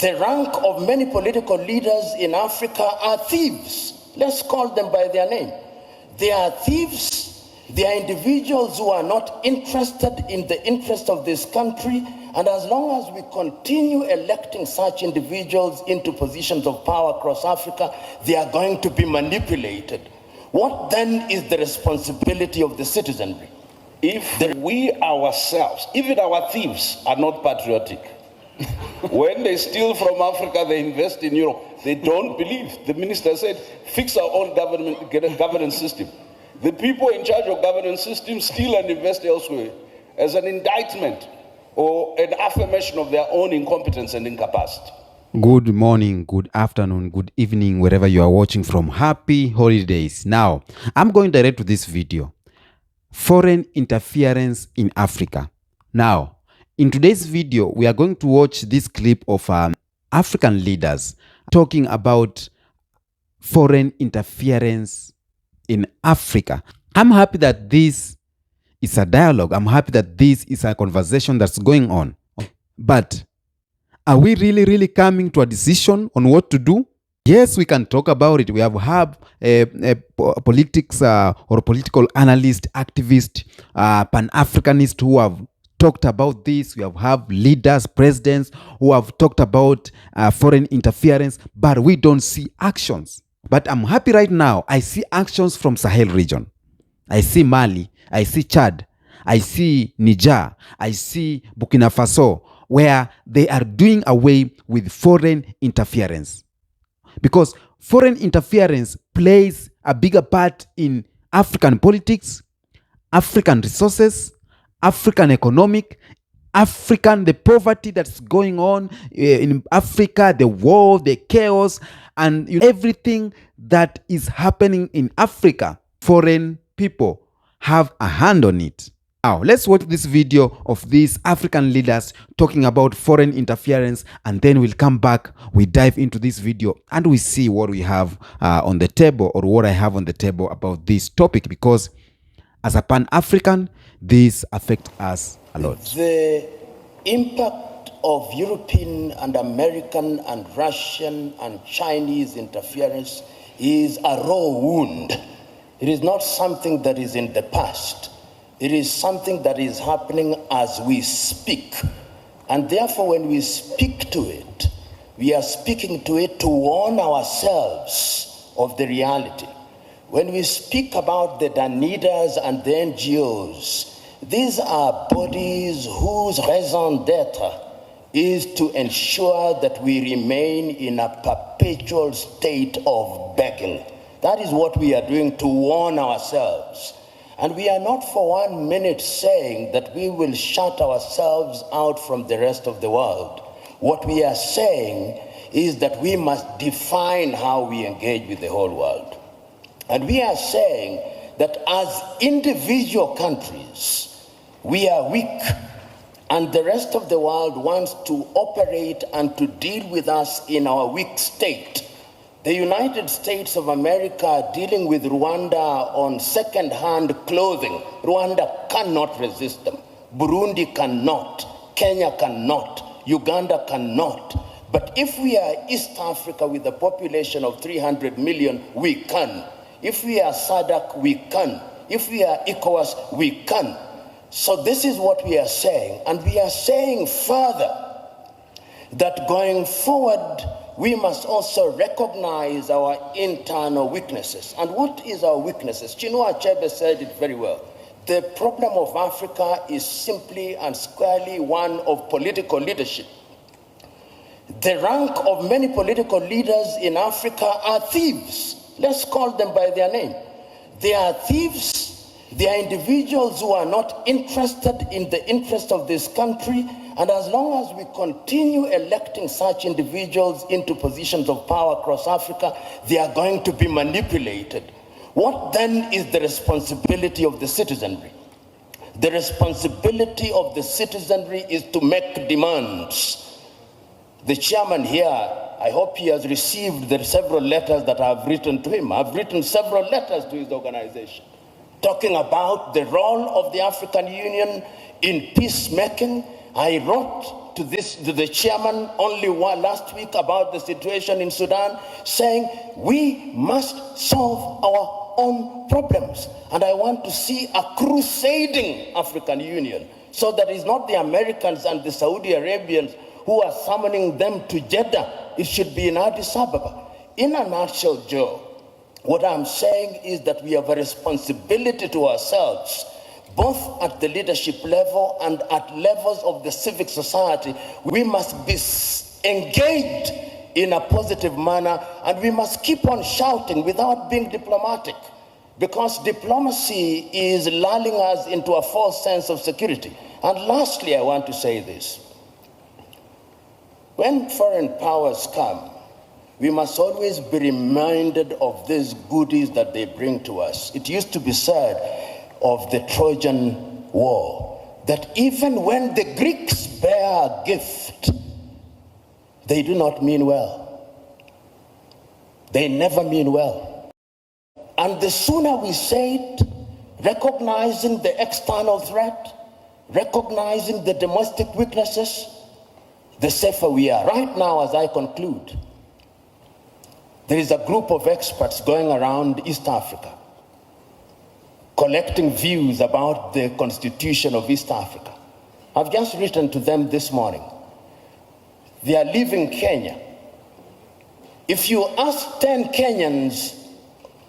The rank of many political leaders in Africa are thieves. Let's call them by their name. They are thieves. They are individuals who are not interested in the interest of this country. And as long as we continue electing such individuals into positions of power across Africa, they are going to be manipulated. What then is the responsibility of the citizenry? If we ourselves, even our thieves, are not patriotic, when they steal from Africa, they invest in Europe. They don't believe. The minister said, fix our own governance system. The people in charge of governance system steal and invest elsewhere as an indictment or an affirmation of their own incompetence and incapacity. Good morning, good afternoon, good evening, wherever you are watching from. Happy holidays. Now, I'm going direct to this video. Foreign interference in Africa. Now, in today's video, we are going to watch this clip of African leaders talking about foreign interference in Africa. I'm happy that this is a dialogue. I'm happy that this is a conversation that's going on. But are we really coming to a decision on what to do? Yes, we can talk about it. We have politics or political analyst, activist, Pan-Africanist who have talked about this. We have leaders, presidents who have talked about foreign interference, but we don't see actions. But I'm happy right now. I see actions from Sahel region. I see Mali. I see Chad. I see Niger. I see Burkina Faso, where they are doing away with foreign interference. Because foreign interference plays a bigger part in African politics, African resources, African economic, the poverty that's going on in Africa, the war, the chaos, and everything that is happening in Africa. Foreign people have a hand on it. Now, let's watch this video of these African leaders talking about foreign interference, and then we'll come back, we dive into this video, and we see what we have on the table, or what I have on the table about this topic, because as a Pan-African, this affects us a lot. The impact of European and American and Russian and Chinese interference is a raw wound. It is not something that is in the past. It is something that is happening as we speak. And therefore, when we speak to it, we are speaking to it to warn ourselves of the reality. When we speak about the Danidas and the NGOs, these are bodies whose raison d'etre is to ensure that we remain in a perpetual state of begging. That is what we are doing, to warn ourselves. And we are not for 1 minute saying that we will shut ourselves out from the rest of the world. What we are saying is that we must define how we engage with the whole world. And we are saying that as individual countries, we are weak, and the rest of the world wants to operate and to deal with us in our weak state. The United States of America are dealing with Rwanda on second-hand clothing. Rwanda cannot resist them. Burundi cannot. Kenya cannot. Uganda cannot. But if we are East Africa with a population of 300 million, we can. If we are SADC, we can. If we are ECOWAS, we can. So this is what we are saying. And we are saying further that going forward, we must also recognize our internal weaknesses. And what is our weaknesses? Chinua Achebe said it very well. The problem of Africa is simply and squarely one of political leadership. The rank of many political leaders in Africa are thieves. Let's call them by their name. They are thieves. They are individuals who are not interested in the interest of this country. And as long as we continue electing such individuals into positions of power across Africa, they are going to be manipulated. What then is the responsibility of the citizenry? The responsibility of the citizenry is to make demands. The chairman here, I hope he has received the several letters that I have written to him. I've written several letters to his organization talking about the role of the African Union in peacemaking. I wrote spoke to the chairman only last week about the situation in Sudan, saying we must solve our own problems. And I want to see a crusading African Union, so that it's not the Americans and the Saudi Arabians who are summoning them to Jeddah. It should be in Addis Ababa. In a nutshell, Joe, what I'm saying is that we have a responsibility to ourselves, both at the leadership level and at levels of the civic society. We must be engaged in a positive manner, and we must keep on shouting without being diplomatic, because diplomacy is lulling us into a false sense of security. And lastly, I want to say this. When foreign powers come, we must always be reminded of these goodies that they bring to us. It used to be said of the Trojan War that even when the Greeks bear a gift, they do not mean well. They never mean well. And the sooner we say it, recognizing the external threat, recognizing the domestic weaknesses, the safer we are. Right now, as I conclude, there is a group of experts going around East Africa, collecting views about the constitution of East Africa. I've just written to them this morning. They are leaving Kenya. If you ask 10 Kenyans,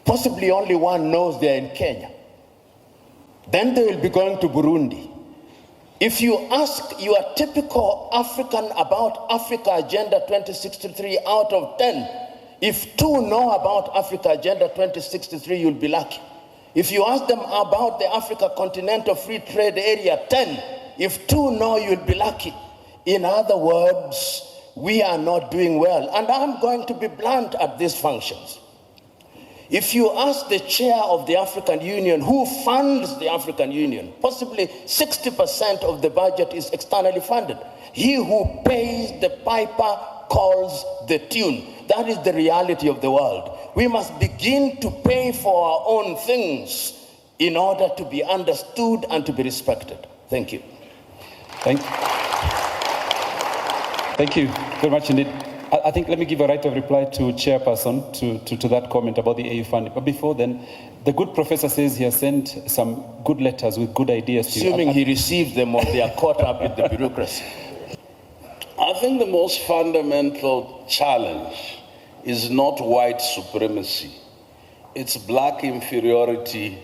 possibly only one knows they're in Kenya. Then they will be going to Burundi. If you ask your typical African about Africa Agenda 2063 out of 10, if 2 know about Africa Agenda 2063, you'll be lucky. If you ask them about the Africa Continental Free Trade Area, 10, if 2 know, you'll be lucky. In other words, we are not doing well. And I'm going to be blunt at these functions. If you ask the chair of the African Union, who funds the African Union, possibly 60% of the budget is externally funded. He who pays the piper calls the tune. That is the reality of the world. We must begin to pay for our own things in order to be understood and to be respected. Thank you. Thank you very much indeed. I think let me give a right of reply to Chairperson to that comment about the AU funding. But before then, the good professor says he has sent some good letters with good ideas to you. Assuming he received them or they are caught up with the bureaucracy. I think the most fundamental challenge is not white supremacy. It's black inferiority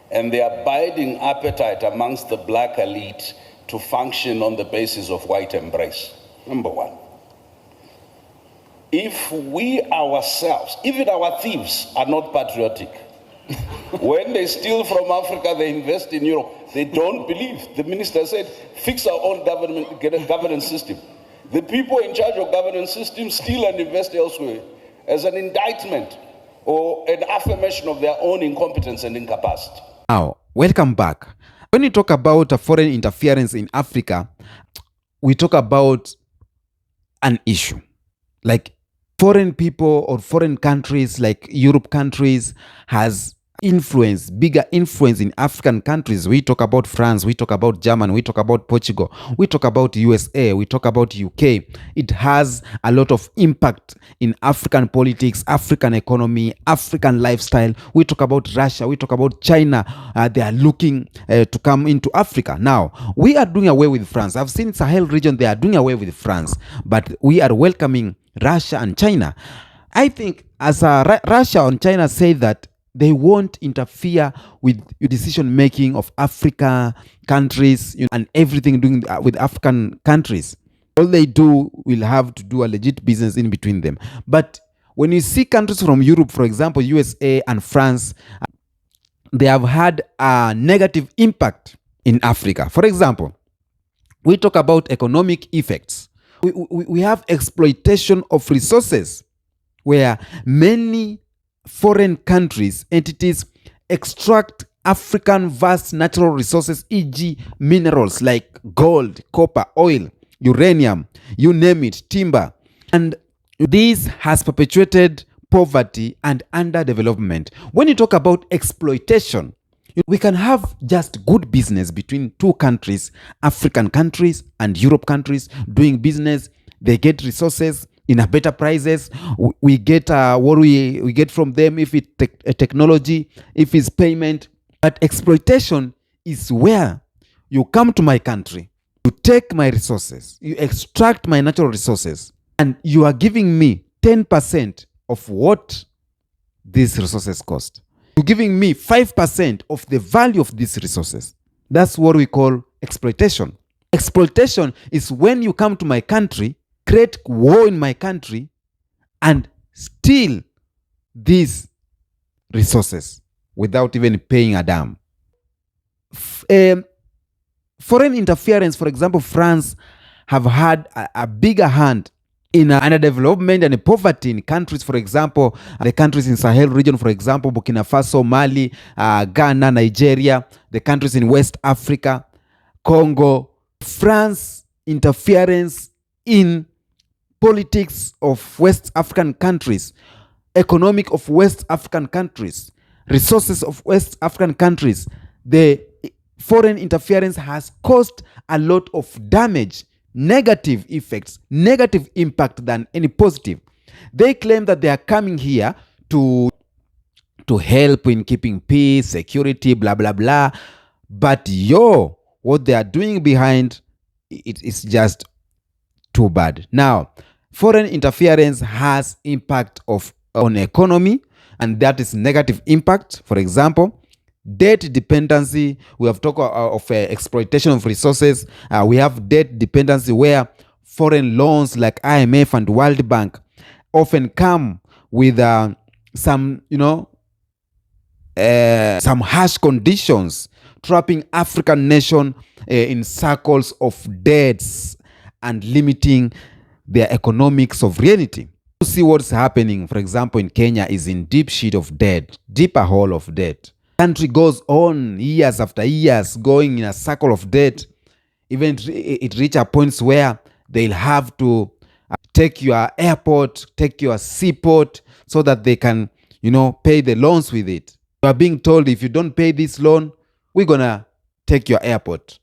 and the abiding appetite amongst the black elite to function on the basis of white embrace. Number one. If we ourselves, even our thieves, are not patriotic, when they steal from Africa, they invest in Europe, they don't believe. The minister said, fix our own governance system. The people in charge of governance systems steal and invest elsewhere as an indictment or an affirmation of their own incompetence and incapacity. Now, welcome back. When we talk about foreign interference in Africa, we talk about an issue. Like foreign people or foreign countries like Europe countries has influence, bigger influence in African countries. We talk about France, we talk about Germany, we talk about Portugal, we talk about USA, we talk about UK. It has a lot of impact in African politics, African economy, African lifestyle. We talk about Russia, we talk about China. They are looking to come into Africa. Now, we are doing away with France. I've seen Sahel region, they are doing away with France, but we are welcoming Russia and China. I think as Russia and China say that they won't interfere with decision making of Africa countries, and everything doing with African countries. All they do will have to do a legit business in between them. But when you see countries from Europe, for example, USA and France, they have had a negative impact in Africa. For example, we talk about economic effects. We have exploitation of resources where many foreign countries, entities extract African vast natural resources, e.g. minerals like gold, copper, oil, uranium, you name it, timber. And this has perpetuated poverty and underdevelopment. When you talk about exploitation, We can have just good business between two countries, African countries and Europe countries, doing business. They get resources in a better prices. We get what we get from them, if it's technology, if it's payment. But exploitation is where you come to my country, you take my resources, you extract my natural resources, and you are giving me 10% of what these resources cost. You're giving me 5% of the value of these resources. That's what we call exploitation. Exploitation is when you come to my country, create war in my country, and steal these resources without even paying a damn. Foreign interference, for example, France have had a bigger hand in underdevelopment and poverty in countries, for example, the countries in Sahel region, for example, Burkina Faso, Mali, Ghana, Nigeria, the countries in West Africa, Congo. France interference in politics of West African countries, economic of West African countries, resources of West African countries. The foreign interference has caused a lot of damage, negative effects, negative impact than any positive. They claim that they are coming here to help in keeping peace, security, blah, blah, blah. But what they are doing behind it is just too bad. Now, foreign interference has impact on economy, and that is negative impact. For example, debt dependency. We have talked of exploitation of resources. We have debt dependency where foreign loans like IMF and World Bank often come with some harsh conditions, trapping African nation in circles of debts and limiting their economic sovereignty. You see what's happening, for example, in Kenya is in deep sheet of debt, deeper hole of debt. Country goes on years after years going in a circle of debt. Even it reaches points where they'll have to take your airport, take your seaport, so that they can, pay the loans with it. You are being told, if you don't pay this loan, we're gonna take your airport.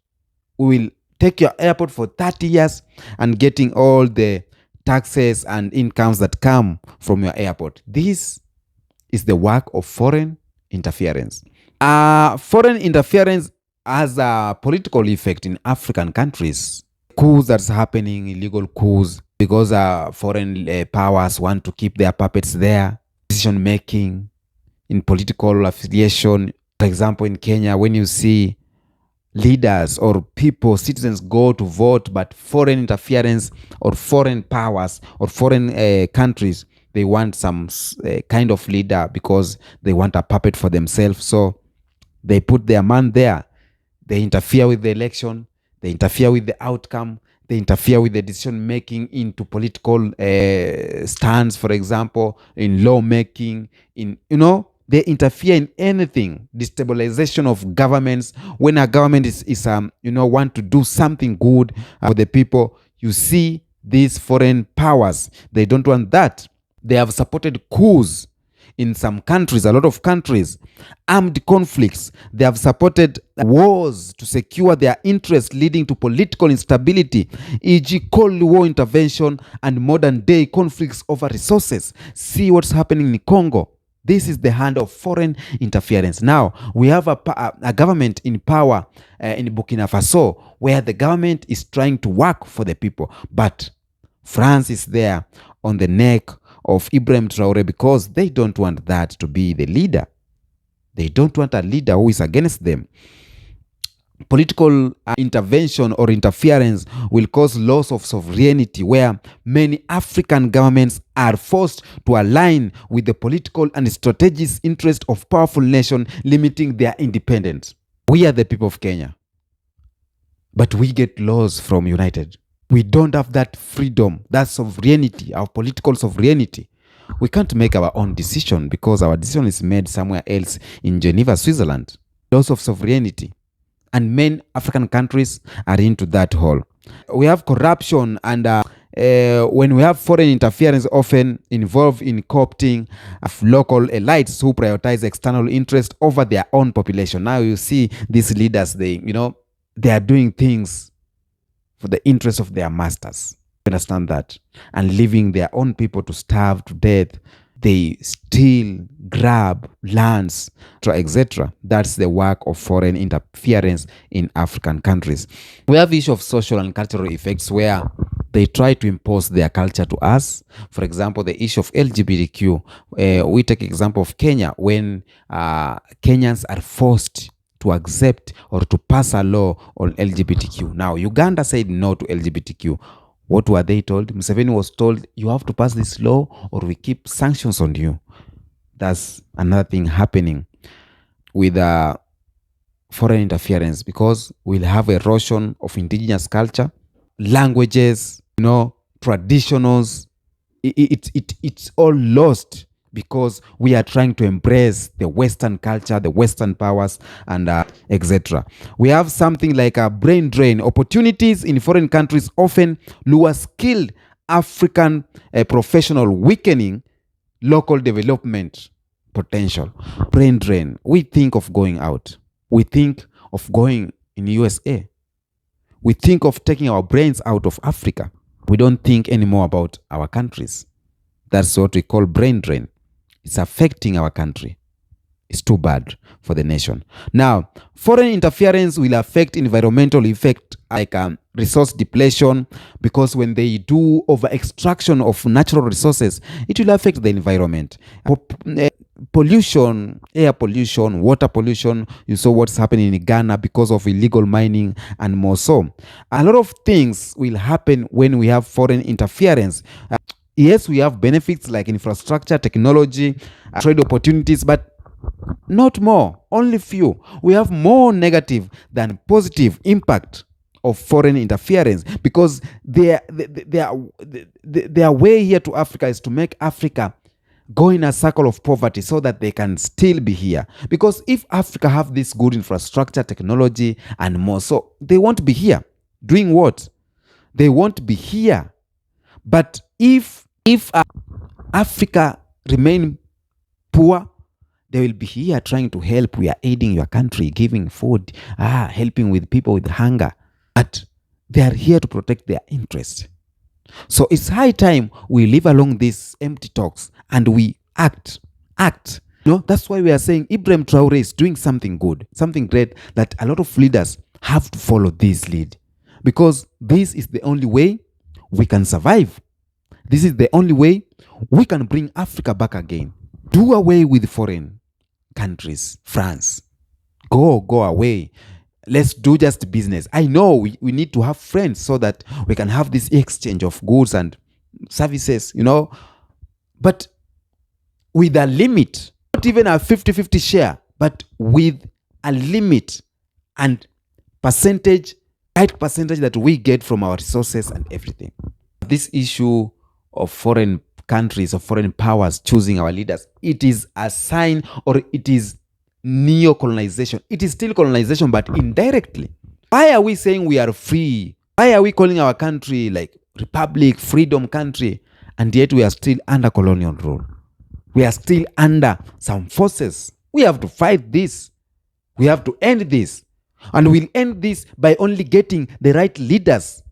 We will take your airport for 30 years and getting all the taxes and incomes that come from your airport. This is the work of foreign interference. Foreign interference has a political effect in African countries. Coups that's happening, illegal coups, because foreign powers want to keep their puppets there. Decision making in political affiliation. For example, in Kenya, when you see leaders or people, citizens go to vote, but foreign interference or foreign powers or foreign countries, they want some kind of leader because they want a puppet for themselves. So they put their man there. They interfere with the election. They interfere with the outcome. They interfere with the decision making into political stands, for example, in law making, they interfere in anything. Destabilization of governments. When a government is want to do something good for the people, you see these foreign powers, they don't want that. They have supported coups in some countries, a lot of countries, armed conflicts. They have supported wars to secure their interests, leading to political instability, e.g. Cold War intervention and modern day conflicts over resources. See what's happening in Congo. This is the hand of foreign interference. Now, we have a government in power in Burkina Faso, where the government is trying to work for the people. But France is there on the neck of Ibrahim Traore because they don't want that to be the leader. They don't want a leader who is against them. Political intervention or interference will cause loss of sovereignty, where many African governments are forced to align with the political and strategic interest of powerful nations, limiting their independence. We are the people of Kenya, but we get laws from United. We don't have that freedom, that sovereignty, our political sovereignty. We can't make our own decision because our decision is made somewhere else in Geneva, Switzerland. Loss of sovereignty. And many African countries are into that hole. We have corruption and when we have foreign interference often involved in co-opting of local elites who prioritize external interest over their own population. Now you see these leaders, they are doing things for the interest of their masters. You understand that? And leaving their own people to starve to death. They steal, grab lands, etc. That's the work of foreign interference in African countries. We have issue of social and cultural effects where they try to impose their culture to us. For example, the issue of LGBTQ. We take example of Kenya, when Kenyans are forced to accept or to pass a law on LGBTQ. Now, Uganda said no to LGBTQ. What were they told? Museveni was told, you have to pass this law or we keep sanctions on you. That's another thing happening with foreign interference, because we'll have erosion of indigenous culture, languages, traditionals. It's all lost because we are trying to embrace the Western culture, the Western powers, and etc. We have something like a brain drain. Opportunities in foreign countries often lure skilled African professional, weakening local development potential. Brain drain. We think of going out. We think of going in USA. We think of taking our brains out of Africa. We don't think anymore about our countries. That's what we call brain drain. It's affecting our country. It's too bad for the nation. Now, foreign interference will affect environmental effect like resource depletion, because when they do over extraction of natural resources, it will affect the environment. Pollution, air pollution, water pollution. You saw what's happening in Ghana because of illegal mining and more so. A lot of things will happen when we have foreign interference. Yes, we have benefits like infrastructure, technology, trade opportunities, but not more, only few. We have more negative than positive impact of foreign interference, because their way here to Africa is to make Africa go in a circle of poverty so that they can still be here. Because if Africa have this good infrastructure, technology, and more so, they won't be here. Doing what? They won't be here. But if Africa remain poor, they will be here trying to help. We are aiding your country, giving food, helping with people with hunger. But they are here to protect their interests. So it's high time we leave along these empty talks and we act. That's why we are saying Ibrahim Traore is doing something good, something great, that a lot of leaders have to follow this lead. Because this is the only way we can survive. This is the only way we can bring Africa back again. Do away with foreign countries. France, go away. Let's do just business. I know we need to have friends so that we can have this exchange of goods and services, but with a limit. Not even a 50-50 share, but with a limit and right percentage that we get from our resources and everything. This issue of foreign countries, of foreign powers choosing our leaders, it is a sign, or it is neocolonization. It is still colonization, but indirectly. Why are we saying we are free? Why are we calling our country like republic, freedom country, and yet we are still under colonial rule? We are still under some forces. We have to fight this. We have to end this. And we'll end this by only getting the right leaders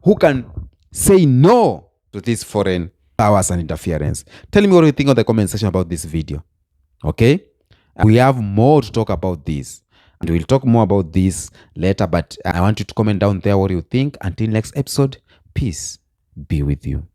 who can say no to these foreign powers and interference. Tell me what you think on the comment section about this video. Okay? We have more to talk about this. And we'll talk more about this later. But I want you to comment down there what you think. Until next episode, peace be with you.